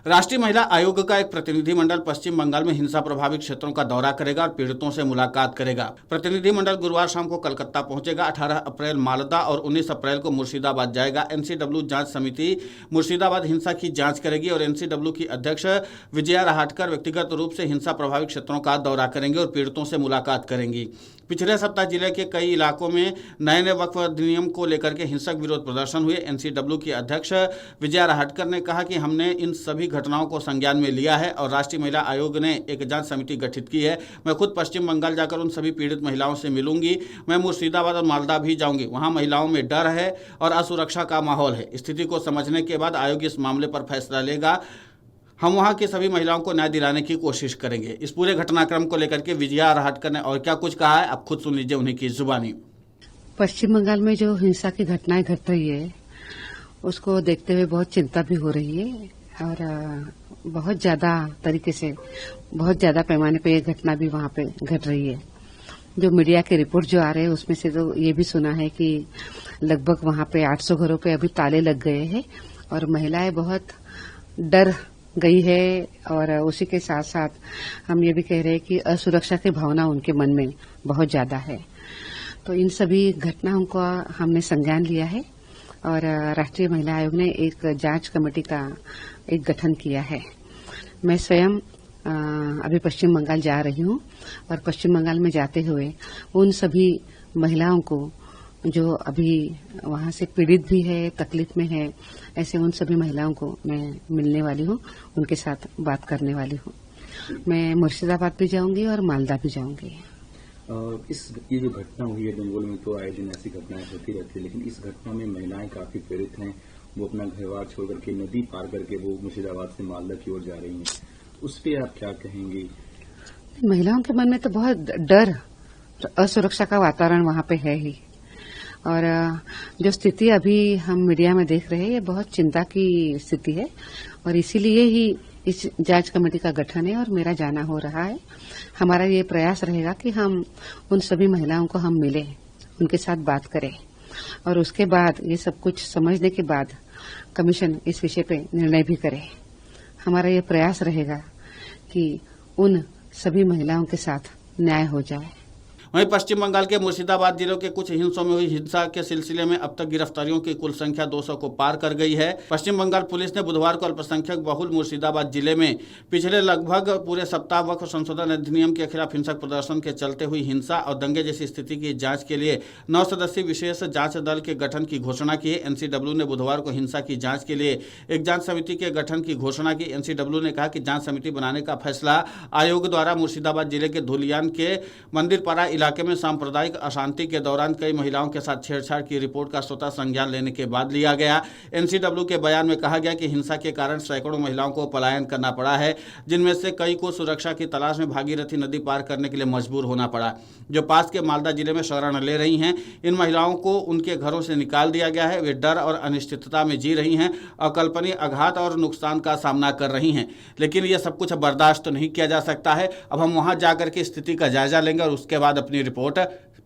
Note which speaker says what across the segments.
Speaker 1: राष्ट्रीय महिला आयोग का एक प्रतिनिधिमंडल पश्चिम बंगाल में हिंसा प्रभावित क्षेत्रों का दौरा करेगा और पीड़ितों से मुलाकात करेगा। प्रतिनिधिमंडल गुरुवार शाम को कोलकाता पहुंचेगा। 18 अप्रैल मालदा और 19 अप्रैल को मुर्शिदाबाद जाएगा। एनसीडब्ल्यू जांच समिति मुर्शिदाबाद हिंसा की जांच करेगी और एनसीडब्ल्यू की अध्यक्ष विजया राहटकर व्यक्तिगत रूप से हिंसा प्रभावित क्षेत्रों का दौरा करेंगे और पीड़ितों से मुलाकात करेंगी। पिछले सप्ताह जिले के कई इलाकों में नए वक्फ अधिनियम को लेकर के हिंसक विरोध प्रदर्शन हुए। एनसीडब्ल्यू की अध्यक्ष विजया राहटकर ने कहा कि हमने इन सभी घटनाओं को संज्ञान में लिया है और राष्ट्रीय महिला आयोग ने एक जांच समिति गठित की है। मैं खुद पश्चिम बंगाल जाकर उन सभी पीड़ित महिलाओं से मिलूंगी। मैं मुर्शिदाबाद और मालदा भी जाऊंगी। वहां महिलाओं में डर है और असुरक्षा का माहौल है। स्थिति को समझने के बाद आयोग इस मामले पर फैसला लेगा। हम वहां की सभी महिलाओं को न्याय दिलाने की कोशिश करेंगे। इस पूरे घटनाक्रम को लेकर के विजया राहटकर ने और क्या कुछ कहा है, आप खुद सुन लीजिए उन्हीं की जुबानी।
Speaker 2: पश्चिम बंगाल में जो हिंसा की घटनाएं घट रही है उसको देखते हुए बहुत चिंता भी हो रही है और बहुत ज्यादा तरीके से बहुत ज्यादा पैमाने पे ये घटना भी वहां पे घट रही है। जो मीडिया के रिपोर्ट जो आ रहे हैं उसमें से तो ये भी सुना है कि लगभग वहां पे 800 घरों पे अभी ताले लग गए हैं और महिलाएं बहुत डर गई है और उसी के साथ साथ हम ये भी कह रहे हैं कि असुरक्षा की भावना उनके मन में बहुत ज्यादा है। तो इन सभी घटनाओं का हमने संज्ञान लिया है और राष्ट्रीय महिला आयोग ने एक जांच कमेटी का एक गठन किया है। मैं स्वयं अभी पश्चिम बंगाल जा रही हूं और पश्चिम बंगाल में जाते हुए उन सभी महिलाओं को जो अभी वहां से पीड़ित भी है, तकलीफ में है, ऐसे उन सभी महिलाओं को मैं मिलने वाली हूं, उनके साथ बात करने वाली हूं। मैं मुर्शिदाबाद भी जाऊंगी और मालदा भी जाऊंगी।
Speaker 3: ये जो घटना हुई है बंगाल में, तो आए दिन ऐसी घटनाएं होती रहती है, लेकिन इस घटना में महिलाएं काफी पीड़ित हैं। वो अपना घर-बार छोड़ करके नदी पार करके वो मुर्शिदाबाद से मालदा की ओर जा रही हैं। उस पर आप क्या कहेंगी?
Speaker 2: महिलाओं के मन में तो बहुत डर, असुरक्षा का वातावरण वहां पे है ही और जो स्थिति अभी हम मीडिया में देख रहे हैं ये बहुत चिंता की स्थिति है और इसीलिए ही इस जांच कमेटी का गठन है और मेरा जाना हो रहा है। हमारा ये प्रयास रहेगा कि हम उन सभी महिलाओं को हम मिलें, उनके साथ बात करें और उसके बाद ये सब कुछ समझने के बाद कमीशन इस विषय पे निर्णय भी करे। हमारा ये प्रयास रहेगा कि उन सभी महिलाओं के साथ न्याय हो जाए।
Speaker 1: वहीं पश्चिम बंगाल के मुर्शिदाबाद जिलों के कुछ हिस्सों में हुई हिंसा के सिलसिले में अब तक गिरफ्तारियों की कुल संख्या 200 को पार कर गई है। पश्चिम बंगाल पुलिस ने बुधवार को अल्पसंख्यक बहुल मुर्शिदाबाद जिले में पिछले लगभग पूरे सप्ताह वक्फ संशोधन अधिनियम के खिलाफ हिंसक प्रदर्शन के चलते हुई हिंसा और दंगे जैसी स्थिति की जांच के लिए 9 सदस्यीय विशेष जांच दल के गठन की घोषणा की है। एनसीडब्ल्यू ने बुधवार को हिंसा की जांच के लिए एक जांच समिति के गठन की घोषणा की। एनसीडब्ल्यू ने कहा कि जांच समिति बनाने का फैसला आयोग द्वारा मुर्शिदाबाद जिले के धुलियान के मंदिरपाड़ा इलाके में सांप्रदायिक अशांति के दौरान कई महिलाओं के साथ छेड़छाड़ की रिपोर्ट का स्वतः संज्ञान लेने के बाद लिया गया। एनसीडब्ल्यू के बयान में कहा गया कि हिंसा के कारण सैकड़ों महिलाओं को पलायन करना पड़ा है, जिनमें से कई को सुरक्षा की तलाश में भागीरथी नदी पार करने के लिए मजबूर होना पड़ा, जो पास के मालदा जिले में शरण ले रही हैं। इन महिलाओं को उनके घरों से निकाल दिया गया है। वे डर और अनिश्चितता में जी रही हैं, अकल्पनीय आघात और नुकसान का सामना कर रही हैं, लेकिन यह सब कुछ बर्दाश्त नहीं किया जा सकता है। अब हम वहां जाकर के स्थिति का जायजा लेंगे और उसके बाद अपनी रिपोर्ट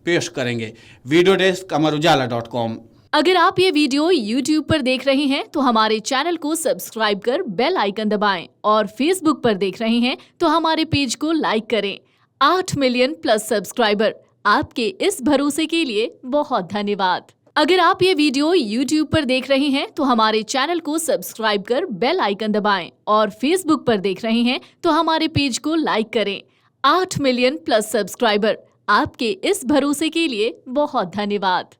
Speaker 1: पेश करेंगे। Video desk amarujala.com।
Speaker 4: अगर आप ये वीडियो YouTube पर देख रहे हैं तो हमारे चैनल को सब्सक्राइब कर बेल आइकन दबाएं और Facebook पर देख रहे हैं तो हमारे पेज को लाइक करें। 8 मिलियन प्लस सब्सक्राइबर, आपके इस भरोसे के लिए बहुत धन्यवाद। अगर आप ये वीडियो YouTube पर देख रहे हैं तो हमारे चैनल को सब्सक्राइब कर बेल आइकन दबाएं और Facebook पर देख रहे हैं तो हमारे पेज को लाइक करें। 8 मिलियन प्लस सब्सक्राइबर, आपके इस भरोसे के लिए बहुत धन्यवाद।